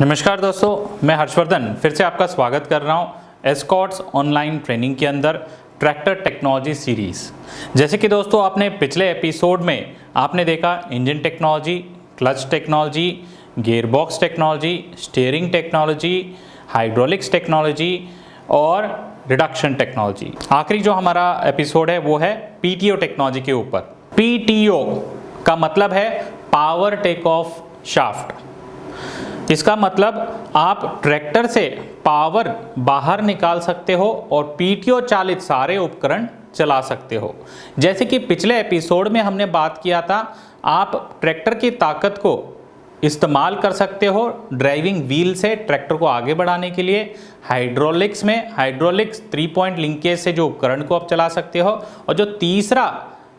नमस्कार दोस्तों, मैं हर्षवर्धन फिर से आपका स्वागत कर रहा हूं एस्कॉर्ट्स ऑनलाइन ट्रेनिंग के अंदर ट्रैक्टर टेक्नोलॉजी सीरीज़। जैसे कि दोस्तों आपने पिछले एपिसोड में आपने देखा engine technology, clutch technology, gearbox technology, steering technology, hydraulics technology और रिडक्शन टेक्नोलॉजी। आखिरी जो हमारा एपिसोड है वो है पीटीओ टेक्नोलॉजी के ऊपर। पीटीओ का मतलब है पावर टेक ऑफ शाफ्ट। इसका मतलब आप ट्रैक्टर से पावर बाहर निकाल सकते हो और पीटीओ चालित सारे उपकरण चला सकते हो। जैसे कि पिछले एपिसोड में हमने बात किया था, आप ट्रैक्टर की ताकत को इस्तेमाल कर सकते हो ड्राइविंग व्हील से ट्रैक्टर को आगे बढ़ाने के लिए। हाइड्रोलिक्स में हाइड्रोलिक्स 3 पॉइंट लिंकेज से जो उपकरण को आप चला सकते हो, और जो तीसरा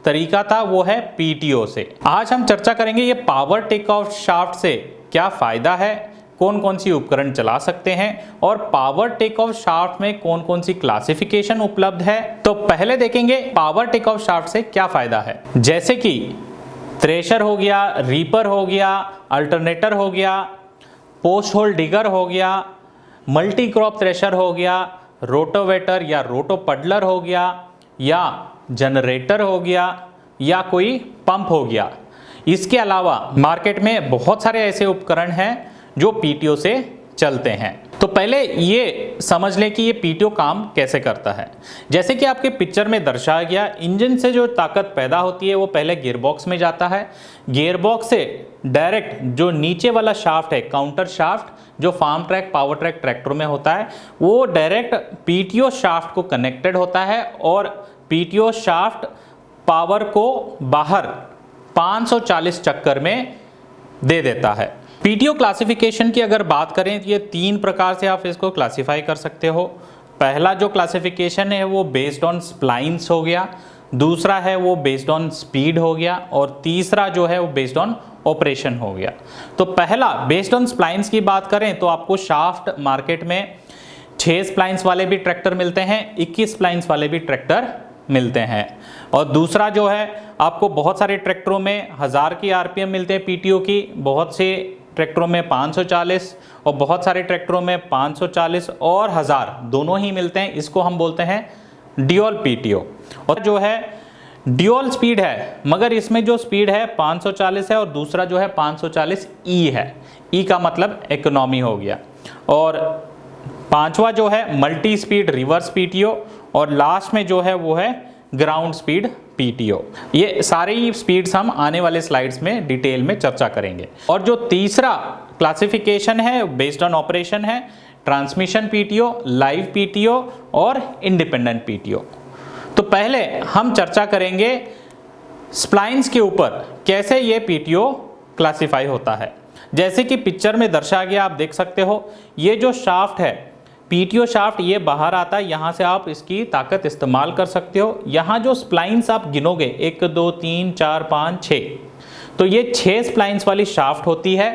तरीका था वो है पीटीओ से। आज हम चर्चा करेंगे ये पावर टेक ऑफ शाफ्ट से क्या फ़ायदा है, कौन कौन सी उपकरण चला सकते हैं और पावर टेक ऑफ शाफ्ट में कौन कौन सी क्लासिफिकेशन उपलब्ध है। तो पहले देखेंगे पावर टेक ऑफ शाफ्ट से क्या फ़ायदा है। जैसे कि थ्रेशर हो गया, रीपर हो गया, अल्टरनेटर हो गया, पोस्ट होल डिगर हो गया, मल्टी क्रॉप थ्रेशर हो गया, रोटोवेटर या रोटो पडलर हो गया, या जनरेटर हो गया, या कोई पंप हो गया। इसके अलावा मार्केट में बहुत सारे ऐसे उपकरण हैं जो पीटीओ से चलते हैं। तो पहले ये समझ लें कि ये पीटीओ काम कैसे करता है। जैसे कि आपके पिक्चर में दर्शाया गया, इंजन से जो ताकत पैदा होती है वो पहले गियरबॉक्स में जाता है। गियरबॉक्स से डायरेक्ट जो नीचे वाला शाफ्ट है, काउंटर शाफ्ट, जो farm track power track tractor में होता है, वो डायरेक्ट पीटीओ शाफ्ट को कनेक्टेड होता है और पीटीओ शाफ्ट पावर को बाहर 540 चक्कर में दे देता है। पीटीओ क्लासिफिकेशन की अगर बात करें तो ये 3 प्रकार से आप इसको क्लासिफाई कर सकते हो। पहला जो क्लासिफिकेशन है वो बेस्ड ऑन स्प्लाइंस हो गया, दूसरा है वो बेस्ड ऑन स्पीड हो गया, और तीसरा जो है वो बेस्ड ऑन ऑपरेशन हो गया। तो पहला बेस्ड ऑन स्प्लाइंस की बात करें तो आपको शाफ्ट मार्केट में 6 स्प्लाइंस वाले भी ट्रैक्टर मिलते हैं, 21 स्प्लाइंस वाले भी ट्रैक्टर मिलते हैं। और दूसरा जो है आपको बहुत सारे ट्रैक्टरों में 1000 की आरपीएम मिलते हैं पीटीओ की, बहुत से ट्रैक्टरों में 540 और बहुत सारे ट्रैक्टरों में 540 और 1000 दोनों ही मिलते हैं। इसको हम बोलते हैं ड्यूअल पीटीओ। और जो है ड्यूअल स्पीड है, मगर इसमें जो स्पीड है 540 है और दूसरा जो है 540 ई है। ई का मतलब इकोनॉमी हो गया। और पांचवा जो है मल्टी स्पीड रिवर्स पीटीओ, और लास्ट में जो है वो है ग्राउंड स्पीड पीटीओ। ये सारे ही स्पीड्स हम आने वाले स्लाइड्स में डिटेल में चर्चा करेंगे। और जो तीसरा क्लासिफिकेशन है बेस्ड ऑन ऑपरेशन है ट्रांसमिशन पीटीओ, लाइव पीटीओ और इंडिपेंडेंट पीटीओ। तो पहले हम चर्चा करेंगे स्प्लाइंस के ऊपर, कैसे ये पीटीओ क्लासिफाई होता है। जैसे कि पिक्चर में दर्शाया गया, आप देख सकते हो ये जो शाफ्ट है पीटीओ शाफ्ट, ये बाहर आता है, यहाँ से आप इसकी ताकत इस्तेमाल कर सकते हो। यहाँ जो स्प्लाइंस आप गिनोगे 1 2 3 4 5 6, तो ये 6 स्प्लाइंस वाली शाफ्ट होती है।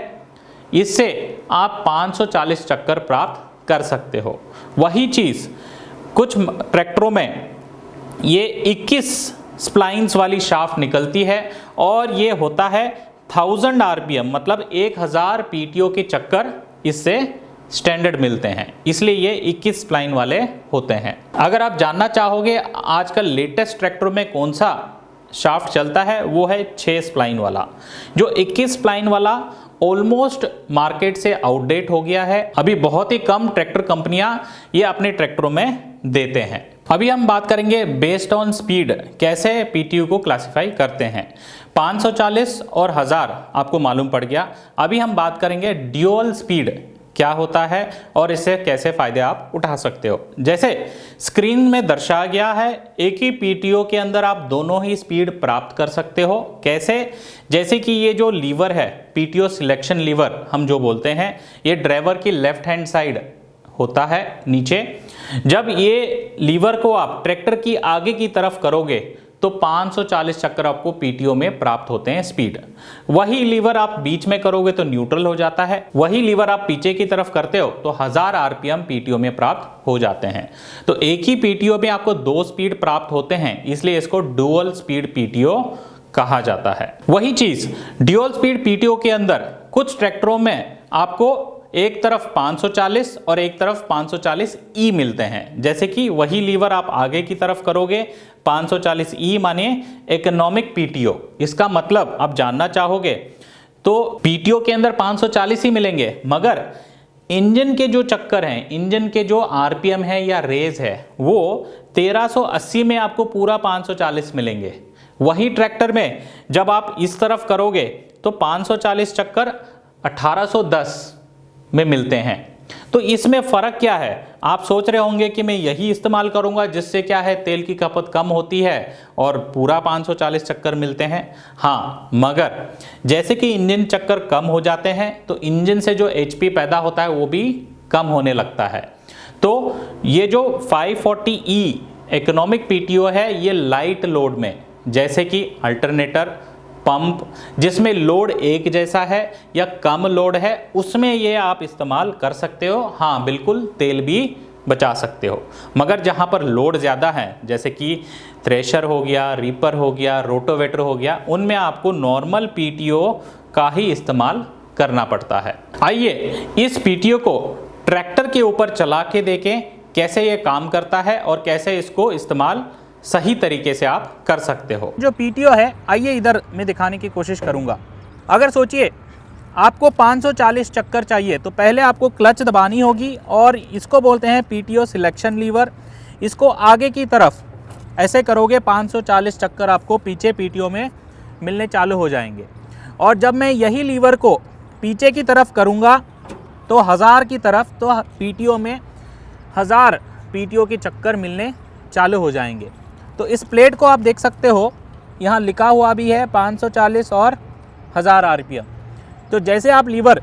इससे आप 540 चक्कर प्राप्त कर सकते हो। वही चीज़ कुछ ट्रैक्टरों में ये 21 स्प्लाइंस वाली शाफ्ट निकलती है और ये होता है 1000 आरपीएम, मतलब 1000 पीटीओ के चक्कर इससे स्टैंडर्ड मिलते हैं, इसलिए ये 21 स्प्लाइन वाले होते हैं। अगर आप जानना चाहोगे आजकल लेटेस्ट ट्रैक्टर में कौन सा शाफ्ट चलता है, वो है 6 स्प्लाइन वाला। जो 21 स्प्लाइन वाला ऑलमोस्ट मार्केट से आउटडेट हो गया है। अभी बहुत ही कम ट्रैक्टर कंपनियां ये अपने ट्रैक्टरों में देते हैं। अभी हम बात करेंगे बेस्ड ऑन स्पीड कैसे पीटीओ को क्लासिफाई करते हैं। 540 और 1000 आपको मालूम पड़ गया। अभी हम बात करेंगे ड्यूअल स्पीड क्या होता है और इससे कैसे फायदे आप उठा सकते हो। जैसे स्क्रीन में दर्शाया गया है, एक ही पीटीओ के अंदर आप दोनों ही स्पीड प्राप्त कर सकते हो। कैसे? जैसे कि ये जो लीवर है, पीटीओ सिलेक्शन लीवर हम जो बोलते हैं, ये ड्राइवर की लेफ्ट हैंड साइड होता है नीचे। जब ये लीवर को आप ट्रैक्टर की आगे की तरफ करोगे तो 540 चक्कर आपको पीटीओ में प्राप्त होते हैं स्पीड। वही लीवर आप बीच में करोगे तो न्यूट्रल हो जाता है। वही लीवर आप पीछे की तरफ करते हो तो 1000 आरपीएम पीटीओ में प्राप्त हो जाते हैं। तो एक ही पीटीओ में आपको 2 स्पीड प्राप्त होते हैं, इसलिए इसको डुअल स्पीड पीटीओ कहा जाता है। वही चीज ड्यूअल स्पीड पीटीओ के अंदर कुछ ट्रैक्टरों में आपको एक तरफ 540 और एक तरफ 540E मिलते हैं। जैसे कि वही लीवर आप आगे की तरफ करोगे, 540E मानिए इकोनॉमिक पीटीओ। इसका मतलब आप जानना चाहोगे तो पीटीओ के अंदर 540 ही मिलेंगे, मगर इंजन के जो चक्कर हैं, इंजन के जो आरपीएम है या रेज है, वो 1380 में आपको पूरा 540 मिलेंगे। वही ट्रैक्टर में जब आप इस तरफ करोगे तो 540 चक्कर 1810 में मिलते हैं। तो इसमें फ़र्क क्या है? आप सोच रहे होंगे कि मैं यही इस्तेमाल करूंगा जिससे क्या है, तेल की खपत कम होती है और पूरा 540 चक्कर मिलते हैं। हाँ, मगर जैसे कि इंजन चक्कर कम हो जाते हैं तो इंजन से जो एचपी पैदा होता है वो भी कम होने लगता है। तो ये जो 540E इकोनॉमिक पीटीओ है, ये लाइट लोड में, जैसे कि अल्टरनेटर, पंप, जिसमें लोड एक जैसा है या कम लोड है, उसमें ये आप इस्तेमाल कर सकते हो। हाँ बिल्कुल, तेल भी बचा सकते हो। मगर जहाँ पर लोड ज़्यादा है, जैसे कि थ्रेशर हो गया, रीपर हो गया, रोटोवेटर हो गया, उनमें आपको नॉर्मल पीटीओ का ही इस्तेमाल करना पड़ता है। आइए इस पीटीओ को ट्रैक्टर के ऊपर चला के देखें कैसे ये काम करता है और कैसे इसको इस्तेमाल सही तरीके से आप कर सकते हो। जो पीटीओ है, आइए इधर मैं दिखाने की कोशिश करूंगा। अगर सोचिए आपको 540 चक्कर चाहिए तो पहले आपको क्लच दबानी होगी और इसको बोलते हैं पीटीओ सिलेक्शन लीवर। इसको आगे की तरफ ऐसे करोगे, 540 चक्कर आपको पीछे पीटीओ में मिलने चालू हो जाएंगे। और जब मैं यही लीवर को पीछे की तरफ करूंगा तो 1000 की तरफ, तो पीटीओ में 1000 पीटीओ के चक्कर मिलने चालू हो जाएंगे। तो इस प्लेट को आप देख सकते हो, यहाँ लिखा हुआ भी है 540 और 1000 आरपीएम। तो जैसे आप लीवर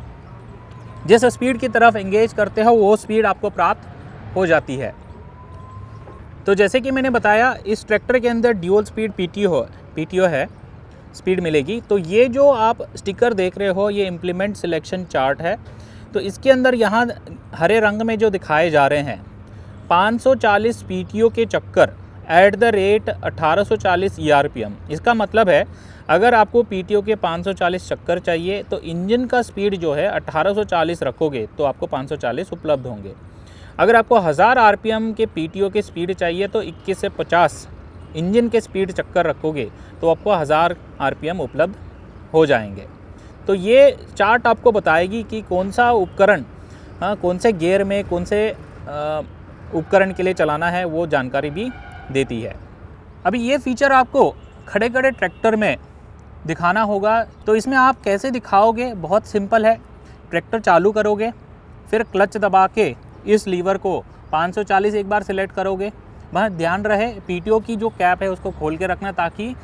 जिस स्पीड की तरफ एंगेज करते हो वो स्पीड आपको प्राप्त हो जाती है। तो जैसे कि मैंने बताया, इस ट्रैक्टर के अंदर ड्यूल स्पीड पीटीओ है, स्पीड मिलेगी। तो ये जो आप स्टिकर देख रहे हो, ये इम्प्लीमेंट सिलेक्शन चार्ट है। तो इसके अंदर यहाँ हरे रंग में जो दिखाए जा रहे हैं 540 पीटीओ के चक्कर एट द रेट 1840 ERPM। इसका मतलब है अगर आपको पीटीओ के 540 चक्कर चाहिए तो इंजन का स्पीड जो है 1840 रखोगे तो आपको 540 उपलब्ध होंगे। अगर आपको 1000 आरपीएम के पीटीओ के स्पीड चाहिए तो 21 से 50 इंजन के स्पीड चक्कर रखोगे तो आपको 1000 आरपीएम उपलब्ध हो जाएंगे। तो ये चार्ट आपको बताएगी कि कौन सा उपकरण कौन से गियर में कौन से उपकरण के लिए चलाना है, वो जानकारी भी देती है। अभी ये फीचर आपको खड़े खड़े ट्रैक्टर में दिखाना होगा, तो इसमें आप कैसे दिखाओगे? बहुत सिंपल है। ट्रैक्टर चालू करोगे, फिर क्लच दबा के इस लीवर को 540 एक बार सिलेक्ट करोगे। वहाँ ध्यान रहे पीटीओ की जो कैप है उसको खोल के रखना, ताकि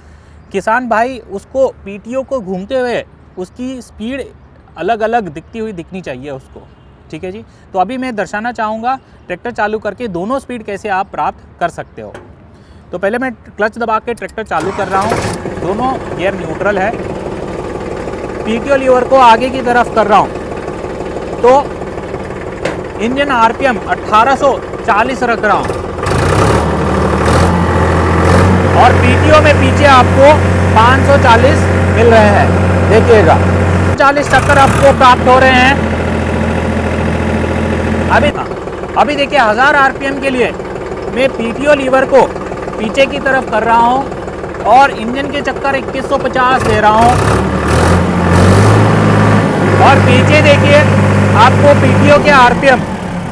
किसान भाई उसको पीटीओ को घूमते हुए उसकी स्पीड अलग अलग दिखनी चाहिए उसको। ठीक है जी। तो अभी मैं दर्शाना चाहूँगा ट्रैक्टर चालू करके दोनों स्पीड कैसे आप प्राप्त कर सकते हो। तो पहले मैं क्लच दबा के ट्रैक्टर चालू कर रहा हूँ, दोनों गियर न्यूट्रल है। पीटीओ लीवर को आगे की तरफ कर रहा हूँ तो इंजन आरपीएम 1840 रख रहा हूँ और पीटीओ में पीछे आपको 540 मिल रहे हैं। देखिएगा 40 चक्कर आपको प्राप्त हो रहे हैं। अभी देखिए 1000 आरपीएम के लिए मैं पीटीओ लीवर को पीछे की तरफ कर रहा हूं और इंजन के चक्कर 2150 दे रहा हूं और पीछे देखिए आपको पीटीओ के आरपीएम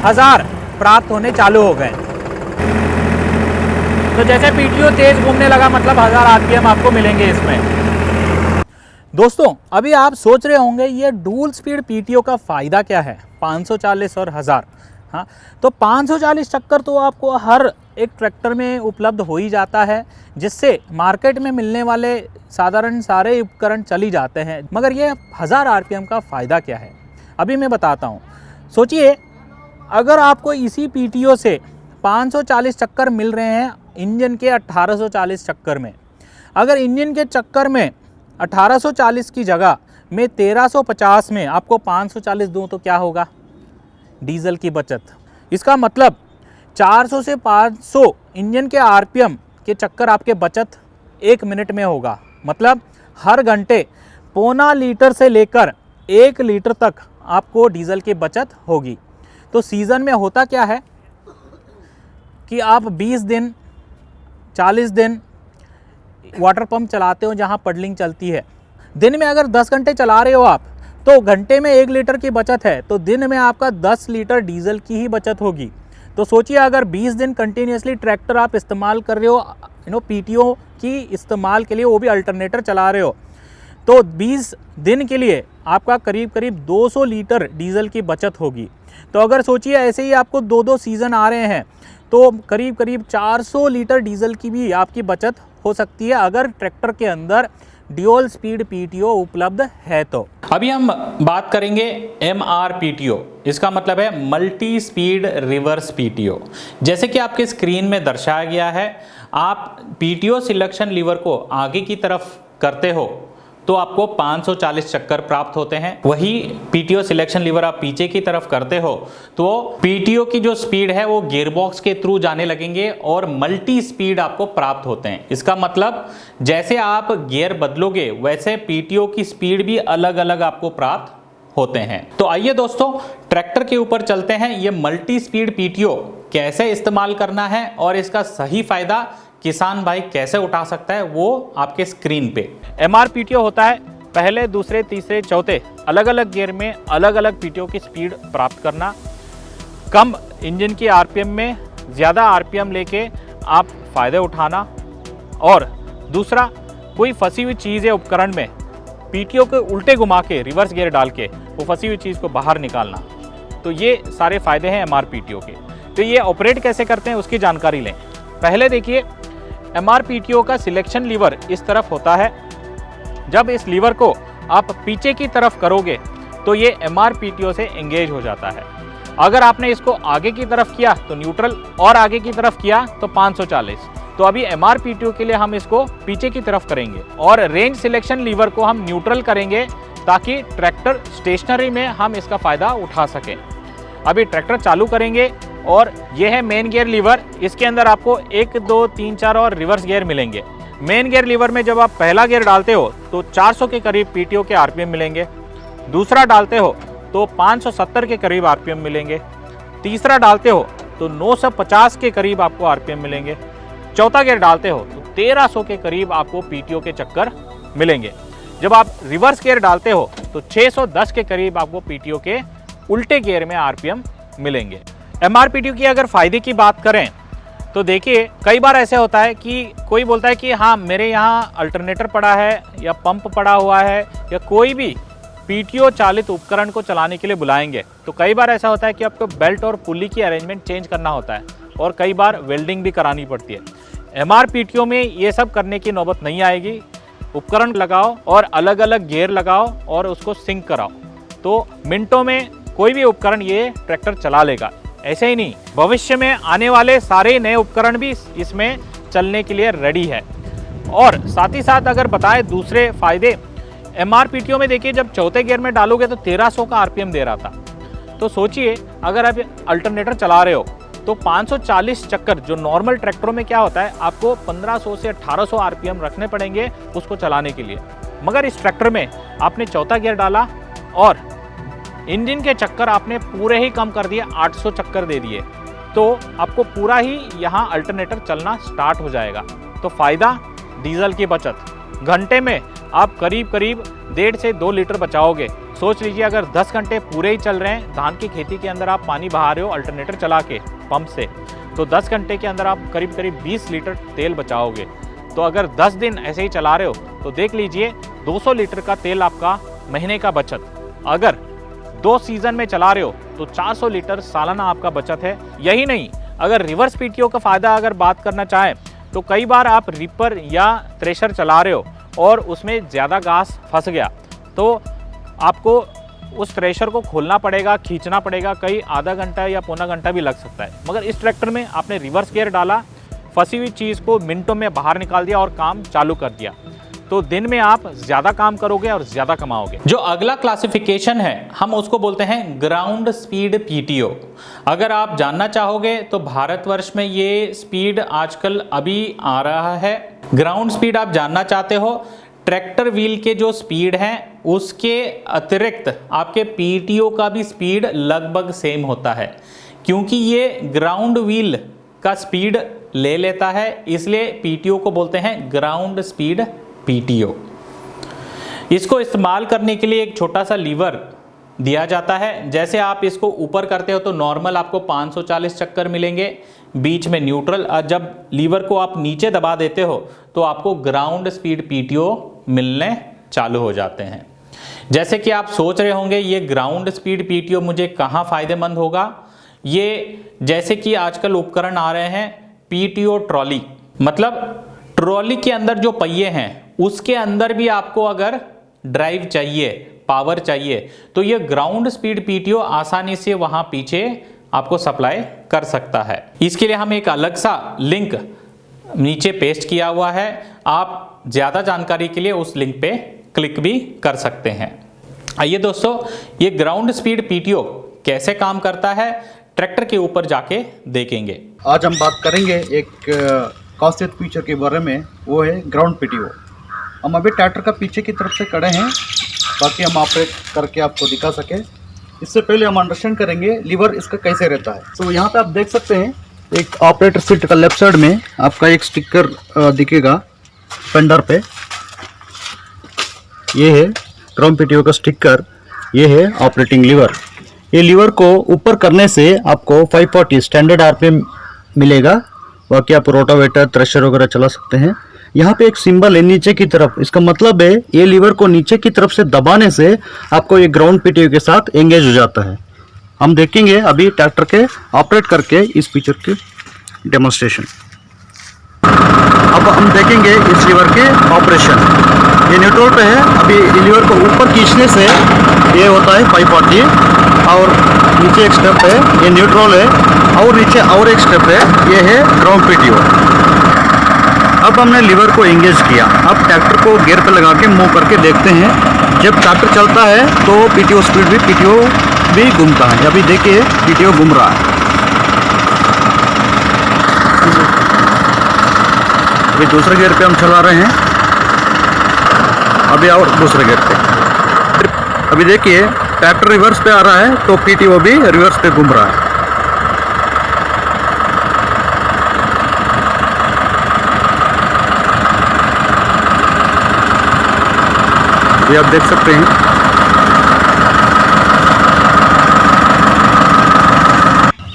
1000 प्राप्त होने चालू हो गए। तो जैसे पीटीओ तेज घूमने लगा मतलब 1000 आरपीएम आपको मिलेंगे इसमें। दोस्तों अभी आप सोच रहे होंगे ये डुअल स्पीड पीटीओ का फ़ायदा क्या है, 540 और 1000। हाँ, तो 540 चक्कर तो आपको हर एक ट्रैक्टर में उपलब्ध हो ही जाता है, जिससे मार्केट में मिलने वाले साधारण सारे उपकरण चली जाते हैं। मगर ये 1000 आरपीएम का फ़ायदा क्या है, अभी मैं बताता हूँ। सोचिए अगर आपको इसी पीटीओ से 540 चक्कर मिल रहे हैं इंजन के 1840 चक्कर में, अगर इंजन के चक्कर में 1840 की जगह मैं 1350 में आपको 540 दूं तो क्या होगा? डीजल की बचत। इसका मतलब 400 से 500 इंजन के आरपीएम के चक्कर आपके बचत 1 मिनट में होगा। मतलब हर घंटे 0.25 लीटर से लेकर 1 लीटर तक आपको डीजल की बचत होगी। तो सीज़न में होता क्या है कि आप 20 दिन 40 दिन वाटर पंप चलाते हो जहाँ पडलिंग चलती है। दिन में अगर 10 घंटे चला रहे हो आप, तो घंटे में 1 लीटर की बचत है, तो दिन में आपका 10 लीटर डीजल की ही बचत होगी। तो सोचिए अगर 20 दिन कंटिन्यूसली ट्रैक्टर आप इस्तेमाल कर रहे हो, पीटीओ की इस्तेमाल के लिए, वो भी अल्टरनेटर चला रहे हो, तो 20 दिन के लिए आपका करीब करीब 200 लीटर डीजल की बचत होगी। तो अगर सोचिए ऐसे ही आपको 2-2 सीज़न आ रहे हैं, तो करीब करीब 400 लीटर डीजल की भी आपकी बचत हो सकती है अगर ट्रैक्टर के अंदर ड्यूल स्पीड पीटीओ उपलब्ध है तो। अभी हम बात करेंगे MRPTO। इसका मतलब है मल्टी स्पीड रिवर्स PTO। जैसे कि आपके स्क्रीन में दर्शाया गया है, आप PTO सिलेक्शन लीवर को आगे की तरफ करते हो तो आपको 540 चक्कर प्राप्त होते हैं। वही PTO सिलेक्शन लीवर आप पीछे की तरफ करते हो तो PTO की जो स्पीड है वो गियरबॉक्स के थ्रू जाने लगेंगे और मल्टी स्पीड आपको प्राप्त होते हैं। इसका मतलब जैसे आप गियर बदलोगे वैसे PTO की स्पीड भी अलग अलग आपको प्राप्त होते हैं। तो आइए दोस्तों ट्रैक्टर के ऊपर चलते हैं। ये मल्टी स्पीड PTO कैसे इस्तेमाल करना है और इसका सही फायदा किसान भाई कैसे उठा सकता है, वो आपके स्क्रीन पे। MRPTO होता है पहले, दूसरे, तीसरे, चौथे अलग अलग गियर में अलग अलग PTO की स्पीड प्राप्त करना, कम इंजन की RPM में ज़्यादा RPM लेके आप फ़ायदे उठाना, और दूसरा कोई फंसी हुई चीज़ है उपकरण में, PTO को उल्टे घुमा के रिवर्स गियर डाल के वो फंसी हुई चीज़ को बाहर निकालना। तो ये सारे फ़ायदे हैं MRPTO के। तो ये ऑपरेट कैसे करते हैं उसकी जानकारी लें। पहले देखिए MRPTO का सिलेक्शन लीवर इस तरफ होता है। जब इस लीवर को आप पीछे की तरफ करोगे तो ये MRPTO से एंगेज हो जाता है। अगर आपने इसको आगे की तरफ किया तो न्यूट्रल, और आगे की तरफ किया तो 540। तो अभी MRPTO के लिए हम इसको पीछे की तरफ करेंगे और रेंज सिलेक्शन लीवर को हम न्यूट्रल करेंगे ताकि ट्रैक्टर स्टेशनरी में हम इसका फ़ायदा उठा सकें। अभी ट्रैक्टर चालू करेंगे और ये है मेन गियर लीवर। इसके अंदर आपको 1, 2, 3, 4 और रिवर्स गियर मिलेंगे। मेन गियर लीवर में जब आप पहला गियर डालते हो तो 400 के करीब PTO के RPM मिलेंगे। दूसरा डालते हो तो 570 के करीब RPM मिलेंगे। तीसरा डालते हो तो 950 के करीब आपको RPM मिलेंगे। चौथा गियर डालते हो तो 1300 के करीब आपको PTO के चक्कर मिलेंगे। जब आप रिवर्स गियर डालते हो तो 610 के करीब आपको PTO के उल्टे गियर में RPM मिलेंगे। MRPTO की अगर फ़ायदे की बात करें तो देखिए कई बार ऐसे होता है कि कोई बोलता है कि हाँ मेरे यहाँ अल्टरनेटर पड़ा है या पंप पड़ा हुआ है या कोई भी PTO चालित उपकरण को चलाने के लिए बुलाएंगे, तो कई बार ऐसा होता है कि आपको बेल्ट और पुली की अरेंजमेंट चेंज करना होता है और कई बार वेल्डिंग भी करानी पड़ती है। MRPTO में ये सब करने की नौबत नहीं आएगी। उपकरण लगाओ और अलग अलग गियर लगाओ और उसको सिंक कराओ, तो मिनटों में कोई भी उपकरण ये ट्रैक्टर चला लेगा। ऐसे ही नहीं, भविष्य में आने वाले सारे नए उपकरण भी इसमें चलने के लिए रेडी है। और साथ ही साथ अगर बताएं दूसरे फायदे, MRPTO में देखिए जब चौथे गियर में डालोगे तो 1300 का RPM दे रहा था। तो सोचिए अगर आप अल्टरनेटर चला रहे हो तो 540 चक्कर, जो नॉर्मल ट्रैक्टरों में क्या होता है आपको 1500 से 1800 RPM रखने पड़ेंगे उसको चलाने के लिए, मगर इस ट्रैक्टर में आपने चौथा गियर डाला और इंजन के चक्कर आपने पूरे ही कम कर दिए, 800 चक्कर दे दिए, तो आपको पूरा ही यहाँ अल्टरनेटर चलना स्टार्ट हो जाएगा। तो फ़ायदा डीजल की बचत, घंटे में आप करीब 1.5 से 2 लीटर बचाओगे। सोच लीजिए अगर 10 घंटे पूरे ही चल रहे हैं, धान की खेती के अंदर आप पानी बहा रहे हो अल्टरनेटर चला के पंप से, तो 10 घंटे के अंदर आप करीब 20 लीटर तेल बचाओगे। तो अगर 10 दिन ऐसे ही चला रहे हो तो देख लीजिए 200 लीटर का तेल आपका महीने का बचत। अगर 2 सीजन में चला रहे हो तो 400 लीटर सालाना आपका बचत है। यही नहीं, अगर रिवर्स PTO का फ़ायदा अगर बात करना चाहें तो कई बार आप रिपर या थ्रेशर चला रहे हो और उसमें ज़्यादा घास फंस गया तो आपको उस थ्रेशर को खोलना पड़ेगा, खींचना पड़ेगा, कई आधा घंटा या पौना घंटा भी लग सकता है। मगर इस ट्रैक्टर में आपने रिवर्स गियर डाला, फंसी हुई चीज़ को मिनटों में बाहर निकाल दिया और काम चालू कर दिया, तो दिन में आप ज़्यादा काम करोगे और ज़्यादा कमाओगे। जो अगला क्लासिफिकेशन है हम उसको बोलते हैं ग्राउंड स्पीड PTO। अगर आप जानना चाहोगे तो भारतवर्ष में ये स्पीड आजकल अभी आ रहा है। ग्राउंड स्पीड आप जानना चाहते हो, ट्रैक्टर व्हील के जो स्पीड हैं उसके अतिरिक्त आपके पीटीओ का भी स्पीड लगभग सेम होता है, क्योंकि ये ग्राउंड व्हील का स्पीड ले लेता है, इसलिए पीटीओ को बोलते हैं ग्राउंड स्पीड पीटीओ। इसको इस्तेमाल करने के लिए एक छोटा सा लीवर दिया जाता है। जैसे आप इसको ऊपर करते हो तो नॉर्मल आपको 540 चक्कर मिलेंगे, बीच में न्यूट्रल, और जब लीवर को आप नीचे दबा देते हो तो आपको ग्राउंड स्पीड पीटीओ मिलने चालू हो जाते हैं। जैसे कि आप सोच रहे होंगे ये ग्राउंड स्पीड पीटीओ मुझे कहाँ फ़ायदेमंद होगा। ये जैसे कि आजकल उपकरण आ रहे हैं पीटीओ ट्रॉली, मतलब ट्रॉली के अंदर जो पहिए हैं उसके अंदर भी आपको अगर ड्राइव चाहिए, पावर चाहिए, तो ये ग्राउंड स्पीड पीटीओ आसानी से वहां पीछे आपको सप्लाई कर सकता है। इसके लिए हम एक अलग सा लिंक नीचे पेस्ट किया हुआ है, आप ज़्यादा जानकारी के लिए उस लिंक पे क्लिक भी कर सकते हैं। आइए दोस्तों, ये ग्राउंड स्पीड पीटीओ कैसे काम करता है ट्रैक्टर के ऊपर जाके देखेंगे। आज हम बात करेंगे एक खासियत फीचर के बारे में, वो है ग्राउंड पीटीओ। हम अभी ट्रैक्टर का पीछे की तरफ से खड़े हैं ताकि हम ऑपरेट करके आपको दिखा सके। इससे पहले हम अंडरस्टैंड करेंगे लीवर इसका कैसे रहता है। तो यहाँ पे आप देख सकते हैं एक ऑपरेटर सीट का लेफ्ट साइड में आपका एक स्टिकर दिखेगा फेंडर पे। ये है ग्राउंड पीटीओ का स्टिकर, ये है ऑपरेटिंग लीवर। ये लीवर को ऊपर करने से आपको 540 स्टैंडर्ड आरपीएम मिलेगा, बाकी आप रोटावेटर थ्रेशर वगैरह चला सकते हैं। यहाँ पे एक सिंबल है नीचे की तरफ, इसका मतलब है ये लीवर को नीचे की तरफ से दबाने से आपको ये ग्राउंड पीटीओ के साथ एंगेज हो जाता है। हम देखेंगे अभी ट्रैक्टर के ऑपरेट करके इस फीचर की डेमोन्स्ट्रेशन। अब हम देखेंगे इस लीवर के ऑपरेशन। ये न्यूट्रल पे है, अभी लीवर को ऊपर खींचने से ये होता है 540, और नीचे एक स्टेप है, ये न्यूट्रल है, और नीचे और एक स्टेप है, ये है ग्राउंड पीटीओ। अब हमने लीवर को एंगेज किया। अब ट्रैक्टर को गियर पे लगा के मूव करके देखते हैं। जब ट्रैक्टर चलता है तो पीटीओ स्पीड भी पीटीओ भी घूमता है। अभी देखिए पीटीओ घूम रहा है। अभी दूसरे गियर पे हम चला रहे हैं, अभी और दूसरे गियर पे। अभी देखिए ट्रैक्टर रिवर्स पे आ रहा है तो पीटीओ भी रिवर्स पे घूम रहा है। ये आप देख सकते हैं।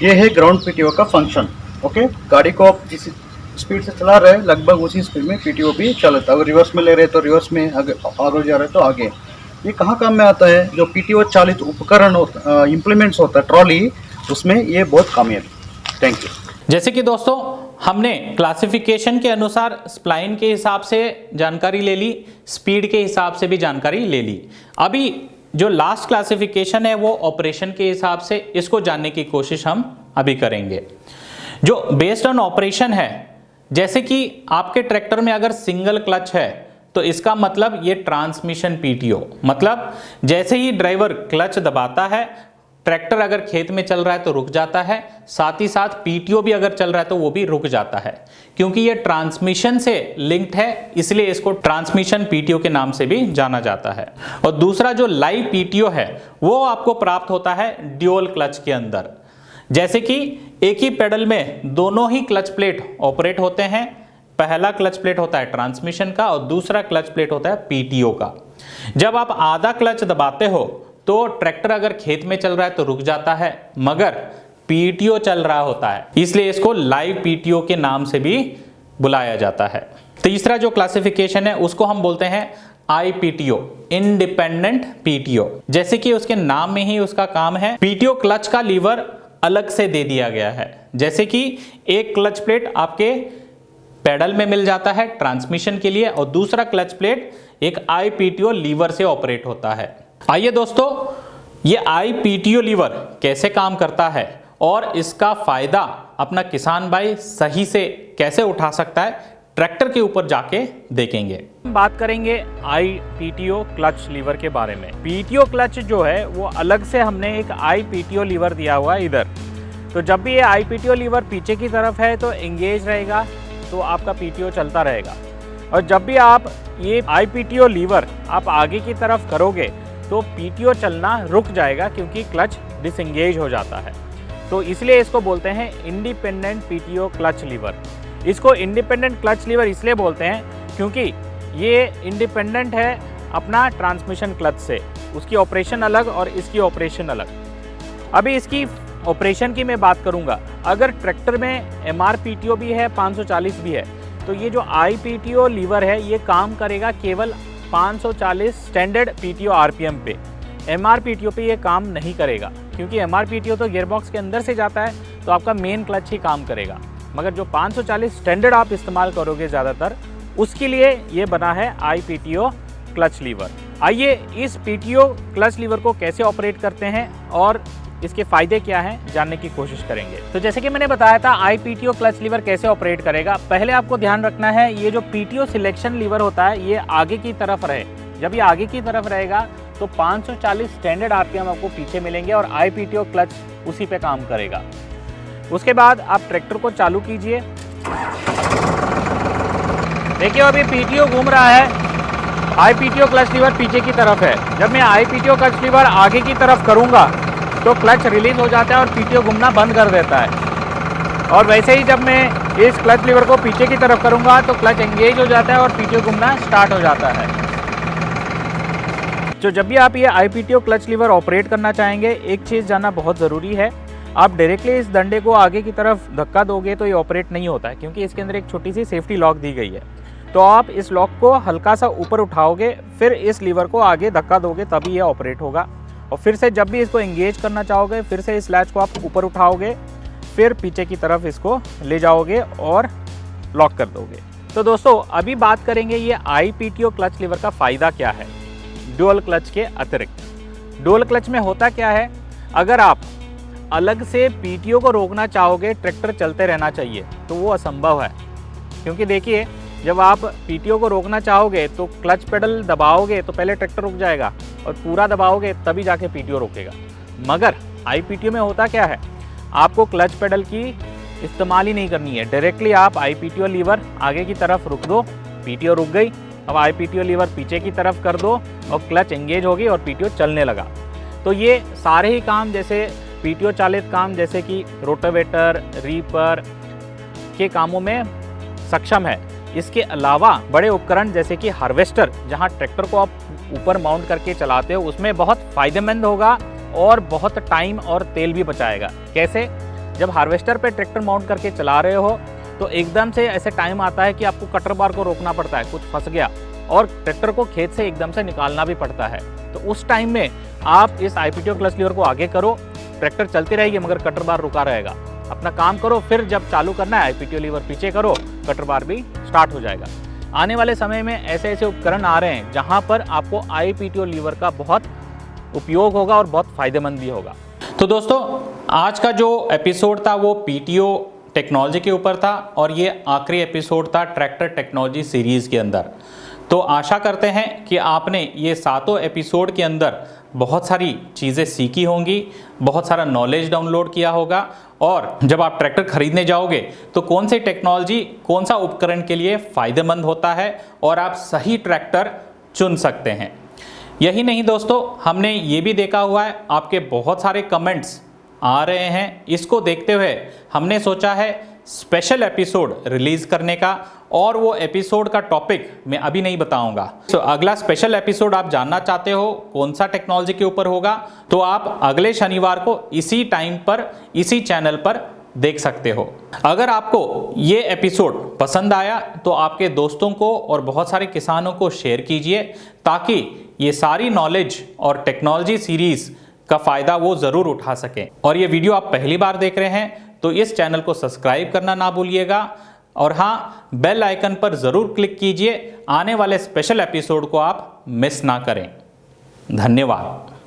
ये है ग्राउंड पीटीओ का फंक्शन। ओके, गाड़ी को आप जिस स्पीड से चला रहे हैं लगभग उसी स्पीड में पीटीओ भी चलता है। अगर रिवर्स में ले रहे हैं तो रिवर्स में, आगे जा रहे हैं तो आगे। ये कहाँ काम में आता है? जो पीटीओ चालित उपकरण इम्प्लीमेंट्स होता है ट्रॉली, उसमें ये बहुत कामयाब। Thank you. जैसे कि दोस्तों हमने क्लासिफिकेशन के अनुसार स्प्लाइन के हिसाब से जानकारी ले ली, स्पीड के हिसाब से भी जानकारी ले ली। अभी जो लास्ट क्लासिफिकेशन है वो ऑपरेशन के हिसाब से, इसको जानने की कोशिश हम अभी करेंगे। जो बेस्ड ऑन ऑपरेशन है, जैसे कि आपके ट्रैक्टर में अगर सिंगल क्लच है तो इसका मतलब ये ट्रांसमिशन पीटीओ, मतलब जैसे ही ड्राइवर क्लच दबाता है, ट्रैक्टर अगर खेत में चल रहा है तो रुक जाता है, साथ ही साथ पीटीओ भी अगर चल रहा है तो वो भी रुक जाता है, क्योंकि ये ट्रांसमिशन से लिंक्ड है, इसलिए इसको ट्रांसमिशन पीटीओ के नाम से भी जाना जाता है। और दूसरा जो लाइव पीटीओ है वो आपको प्राप्त होता है ड्यूअल क्लच के अंदर। जैसे कि एक ही पेडल में दोनों ही क्लच प्लेट ऑपरेट होते हैं। पहला क्लच प्लेट होता है ट्रांसमिशन का और दूसरा क्लच प्लेट होता है पीटीओ का। जब आप आधा क्लच दबाते हो तो ट्रैक्टर अगर खेत में चल रहा है तो रुक जाता है, मगर पीटीओ चल रहा होता है, इसलिए इसको लाइव पीटीओ के नाम से भी बुलाया जाता है। तीसरा जो क्लासिफिकेशन है उसको हम बोलते हैं आईपीटीओ, इंडिपेंडेंट पीटीओ। जैसे कि उसके नाम में ही उसका काम है, पीटीओ क्लच का लीवर अलग से दे दिया गया है। जैसे कि एक क्लच प्लेट आपके पेडल में मिल जाता है ट्रांसमिशन के लिए, और दूसरा क्लच प्लेट एक आईपीटीओ लीवर से ऑपरेट होता है। आइए दोस्तों, ये आईपीटीओ लीवर कैसे काम करता है और इसका फायदा अपना किसान भाई सही से कैसे उठा सकता है, ट्रैक्टर के ऊपर जाके देखेंगे। बात करेंगे आईपीटीओ क्लच लीवर के बारे में। पीटीओ क्लच जो है वो अलग से हमने एक आईपीटीओ लीवर दिया हुआ है इधर। तो जब भी ये आईपीटीओ लीवर पीछे की तरफ है तो एंगेज रहेगा, तो आपका पीटीओ चलता रहेगा। और जब भी आप ये IPTO लीवर आप आगे की तरफ करोगे तो PTO चलना रुक जाएगा क्योंकि क्लच डिसएंगेज हो जाता है। तो इसलिए इसको बोलते हैं इंडिपेंडेंट PTO क्लच लीवर। इसको इंडिपेंडेंट क्लच लीवर इसलिए बोलते हैं क्योंकि ये इंडिपेंडेंट है अपना ट्रांसमिशन क्लच से, उसकी ऑपरेशन अलग और इसकी ऑपरेशन अलग। अभी इसकी ऑपरेशन की मैं बात करूंगा। अगर ट्रैक्टर में MRPTO भी है 540 भी है तो ये जो IPTO लीवर है ये काम करेगा केवल 540 स्टैंडर्ड PTO RPM पे। MRPTO पे ये काम नहीं करेगा क्योंकि MRPTO तो गियरबॉक्स के अंदर से जाता है तो आपका मेन क्लच ही काम करेगा, मगर जो 540 स्टैंडर्ड आप इस्तेमाल करोगे ज़्यादातर उसके लिए ये बना है IPTO क्लच लीवर। आइए इस PTO क्लच लीवर को कैसे ऑपरेट करते हैं और इसके फ़ायदे क्या हैं जानने की कोशिश करेंगे। तो जैसे कि मैंने बताया था IPTO क्लच लीवर कैसे ऑपरेट करेगा। पहले आपको ध्यान रखना है ये जो PTO सिलेक्शन लीवर होता है ये आगे की तरफ रहे। जब ये आगे की तरफ रहेगा तो 540 स्टैंडर्ड RPM आपको पीछे मिलेंगे और IPTO क्लच उसी पे काम करेगा। उसके बाद आप ट्रैक्टर को चालू कीजिए। देखिए अभी PTO घूम रहा है, IPTO क्लच लीवर पीछे की तरफ है। जब मैं IPTO क्लच लीवर आगे की तरफ करूंगा तो क्लच रिलीज हो जाता है और PTO घूमना बंद कर देता है। और वैसे ही जब मैं इस क्लच लीवर को पीछे की तरफ करूंगा तो क्लच एंगेज हो जाता है और PTO घूमना स्टार्ट हो जाता है। तो जब भी आप ये IPTO क्लच लीवर ऑपरेट करना चाहेंगे एक चीज़ जानना बहुत ज़रूरी है, आप डायरेक्टली इस डंडे को आगे की तरफ धक्का दोगे तो ये ऑपरेट नहीं होता है क्योंकि इसके अंदर एक छोटी सी सेफ्टी लॉक दी गई है। तो आप इस लॉक को हल्का सा ऊपर उठाओगे फिर इस लीवर को आगे धक्का दोगे तभी ये ऑपरेट होगा। और फिर से जब भी इसको एंगेज करना चाहोगे फिर से इस लैच को आप ऊपर उठाओगे फिर पीछे की तरफ इसको ले जाओगे और लॉक कर दोगे। तो दोस्तों अभी बात करेंगे ये IPTO क्लच लीवर का फ़ायदा क्या है डुअल क्लच के अतिरिक्त। डुअल क्लच में होता क्या है, अगर आप अलग से PTO को रोकना चाहोगे ट्रैक्टर चलते रहना चाहिए तो वो असंभव है। क्योंकि देखिए जब आप PTO को रोकना चाहोगे तो क्लच पेडल दबाओगे तो पहले ट्रैक्टर रुक जाएगा और पूरा दबाओगे तभी जाके PTO रोकेगा। मगर IPTO में होता क्या है, आपको क्लच पेडल की इस्तेमाल ही नहीं करनी है। डायरेक्टली आप IPTO लीवर आगे की तरफ रुक दो, PTO रुक गई। अब IPTO लीवर पीछे की तरफ कर दो और क्लच एंगेज होगी और PTO चलने लगा। तो ये सारे ही काम जैसे PTO चालित काम जैसे कि रोटावेटर रीपर के कामों में सक्षम है। इसके अलावा बड़े उपकरण जैसे कि हार्वेस्टर जहां ट्रैक्टर को आप ऊपर माउंट करके चलाते हो उसमें बहुत फ़ायदेमंद होगा और बहुत टाइम और तेल भी बचाएगा। कैसे, जब हार्वेस्टर पे ट्रैक्टर माउंट करके चला रहे हो तो एकदम से ऐसे टाइम आता है कि आपको कटर बार को रोकना पड़ता है, कुछ फंस गया और ट्रैक्टर को खेत से एकदम से निकालना भी पड़ता है। तो उस टाइम में आप इस IPTO क्लच लीवर को आगे करो, ट्रैक्टर चलती रहेगी मगर कटर बार रुका रहेगा। अपना काम करो, फिर जब चालू करना है IPTO लीवर पीछे करो, कटर बार भी स्टार्ट हो जाएगा। आने वाले समय में ऐसे ऐसे उपकरण आ रहे हैं जहां पर आपको IPTO लीवर का बहुत उपयोग होगा और बहुत फ़ायदेमंद भी होगा। तो दोस्तों आज का जो एपिसोड था वो PTO टेक्नोलॉजी के ऊपर था और ये आखिरी एपिसोड था ट्रैक्टर टेक्नोलॉजी सीरीज़ के अंदर। तो आशा करते हैं कि आपने ये 7 एपिसोड के अंदर बहुत सारी चीज़ें सीखी होंगी, बहुत सारा नॉलेज डाउनलोड किया होगा और जब आप ट्रैक्टर खरीदने जाओगे तो कौन सी टेक्नोलॉजी कौन सा उपकरण के लिए फ़ायदेमंद होता है और आप सही ट्रैक्टर चुन सकते हैं। यही नहीं दोस्तों, हमने ये भी देखा हुआ है आपके बहुत सारे कमेंट्स आ रहे हैं। इसको देखते हुए हमने सोचा है स्पेशल एपिसोड रिलीज़ करने का और वो एपिसोड का टॉपिक मैं अभी नहीं बताऊंगा। तो अगला स्पेशल एपिसोड आप जानना चाहते हो कौन सा टेक्नोलॉजी के ऊपर होगा तो आप अगले शनिवार को इसी टाइम पर इसी चैनल पर देख सकते हो। अगर आपको ये एपिसोड पसंद आया तो आपके दोस्तों को और बहुत सारे किसानों को शेयर कीजिए ताकि ये सारी नॉलेज और टेक्नोलॉजी सीरीज़ का फ़ायदा वो ज़रूर उठा सकें। और ये वीडियो आप पहली बार देख रहे हैं तो इस चैनल को सब्सक्राइब करना ना भूलिएगा और हाँ, बेल आइकन पर ज़रूर क्लिक कीजिए। आने वाले स्पेशल एपिसोड को आप मिस ना करें। धन्यवाद।